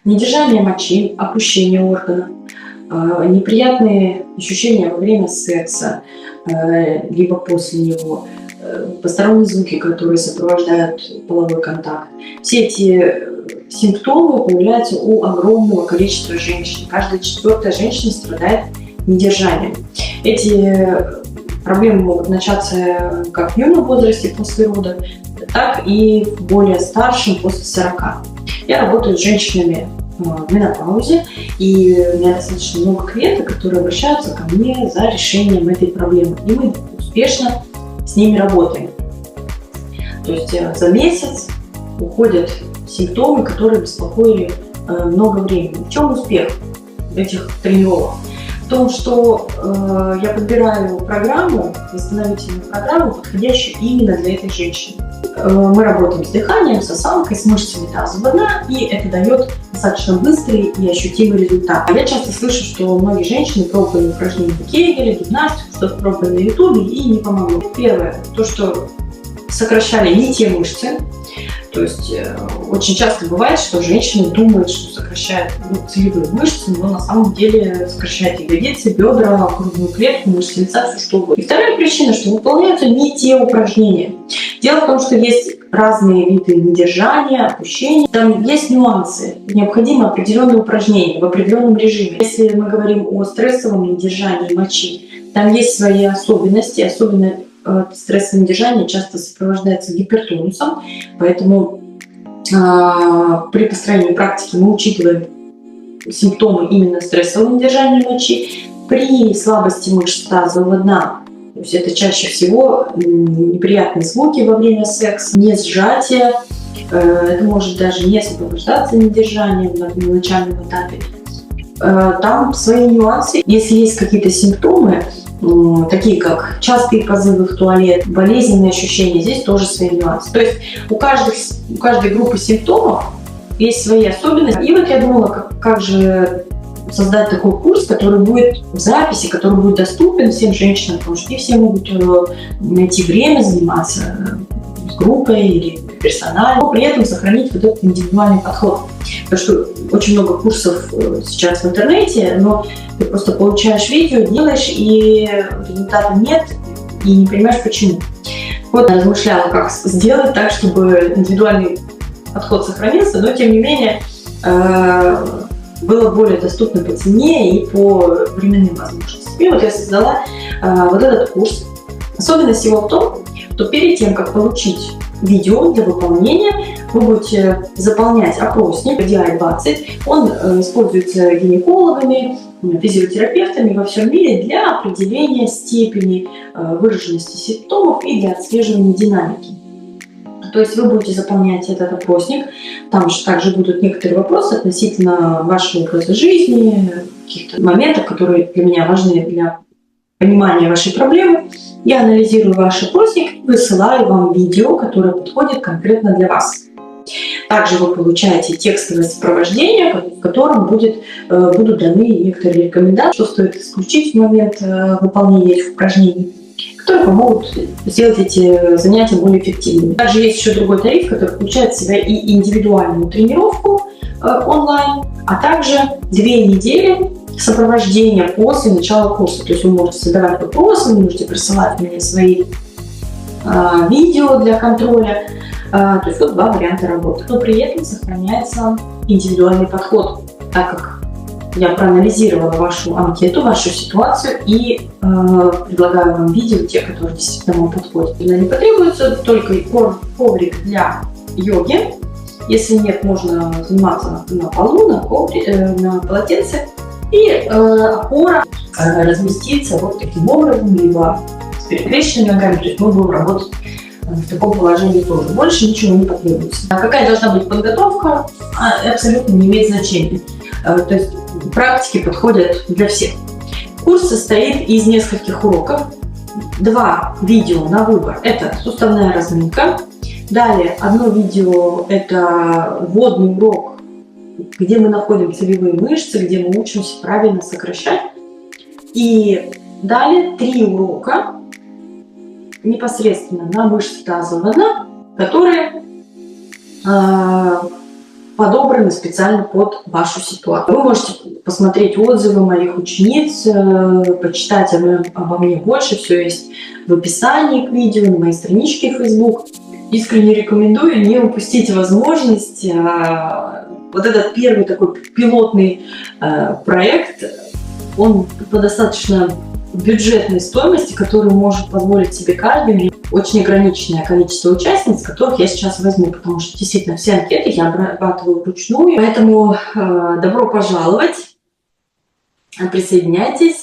Недержание мочи, опущение органа, неприятные ощущения во время секса, либо после него, посторонние звуки, которые сопровождают половой контакт. Все эти симптомы появляются у огромного количества женщин. Каждая четвертая женщина страдает недержанием. Эти проблемы могут начаться как в юном возрасте после родов, так и в более старшем после 40. Я работаю с женщинами в менопаузе, и у меня достаточно много клиентов, которые обращаются ко мне за решением этой проблемы. И мы успешно с ними работаем. То есть за месяц уходят симптомы, которые беспокоили много времени. В чем успех этих тренировок? В том, что я подбираю программу, восстановительную программу, подходящую именно для этой женщины. Мы работаем с дыханием, с осанкой, с мышцами тазового дна, и это дает достаточно быстрый и ощутимый результат. Я часто слышу, что многие женщины пробовали упражнения Кегеля, гимнастику, что-то пробовали на ютубе и не помогло. Первое, то, что сокращали не те мышцы. То есть очень часто бывает, что женщины думают, что сокращают целевые мышцы, но на самом деле сокращают ягодицы, бедра, грудную клетку, мышцы лица, все что угодно. И вторая причина, что выполняются не те упражнения. Дело в том, что есть разные виды недержания, опущения. Там есть нюансы. Необходимо определенные упражнения в определенном режиме. Если мы говорим о стрессовом недержании мочи, там есть свои особенности, особенно стрессовое недержание часто сопровождается гипертонусом, поэтому при построении практики мы учитываем симптомы именно стрессового недержания мочи. При слабости мышц тазового дна, то есть это чаще всего неприятные звуки во время секса, не сжатие, это может даже не сопровождаться недержанием на начальном этапе. Там свои нюансы. Если есть какие-то симптомы, такие как частые позывы в туалет, болезненные ощущения, здесь тоже свои нюансы. То есть у каждой группы симптомов есть свои особенности. И вот я думала, как же создать такой курс, который будет в записи, который будет доступен всем женщинам, потому что не все могут найти время заниматься с группой или персонально, но при этом сохранить вот этот индивидуальный подход. Потому что очень много курсов сейчас в интернете, но ты просто получаешь видео, делаешь, и результата нет, и не понимаешь почему. Вот я размышляла, как сделать так, чтобы индивидуальный подход сохранился, но тем не менее было более доступно по цене и по временным возможностям. И вот я создала вот этот курс. Особенность его в том, что перед тем, как получить видео для выполнения, вы будете заполнять опросник DI-20. Он используется гинекологами, физиотерапевтами во всем мире для определения степени выраженности симптомов и для отслеживания динамики. То есть вы будете заполнять этот опросник, там же также будут некоторые вопросы относительно вашего образа жизни, каких-то моментов, которые для меня важны для понимания вашей проблемы. Я анализирую ваш опросник, высылаю вам видео, которое подходит конкретно для вас. Также вы получаете текстовое сопровождение, в котором будут даны некоторые рекомендации, что стоит исключить в момент выполнения этих упражнений, которые помогут сделать эти занятия более эффективными. Также есть еще другой тариф, который включает в себя и индивидуальную тренировку онлайн, а также 2 недели сопровождения после начала курса. То есть вы можете задавать вопросы, вы можете присылать мне свои видео для контроля. То есть вот 2 варианта работы. Но при этом сохраняется индивидуальный подход, так как я проанализировала вашу анкету, вашу ситуацию и предлагаю вам видео, те, которые действительно вам подходят. Не потребуется только коврик для йоги. Если нет, можно заниматься на полу, на полотенце. И опора разместится вот таким образом, либо с перекрещенными ногами. То есть мы будем работать в таком положении тоже. Больше ничего не потребуется. А какая должна быть подготовка, абсолютно не имеет значения. То есть практики подходят для всех. Курс состоит из нескольких уроков. 2 видео на выбор. Это суставная разминка. Далее одно видео – это вводный урок, где мы находим целевые мышцы, где мы учимся правильно сокращать. И далее 3 урока непосредственно на мышцы тазового дна, которые подобраны специально под вашу ситуацию. Вы можете посмотреть отзывы моих учениц, почитать обо мне больше, все есть в описании к видео, на моей страничке в Facebook. Искренне рекомендую не упустить возможность. Вот этот первый такой пилотный проект, он по достаточно бюджетной стоимости, которую может позволить себе каждый. Очень ограниченное количество участниц, которых я сейчас возьму, потому что действительно все анкеты я обрабатываю вручную. Поэтому добро пожаловать, присоединяйтесь.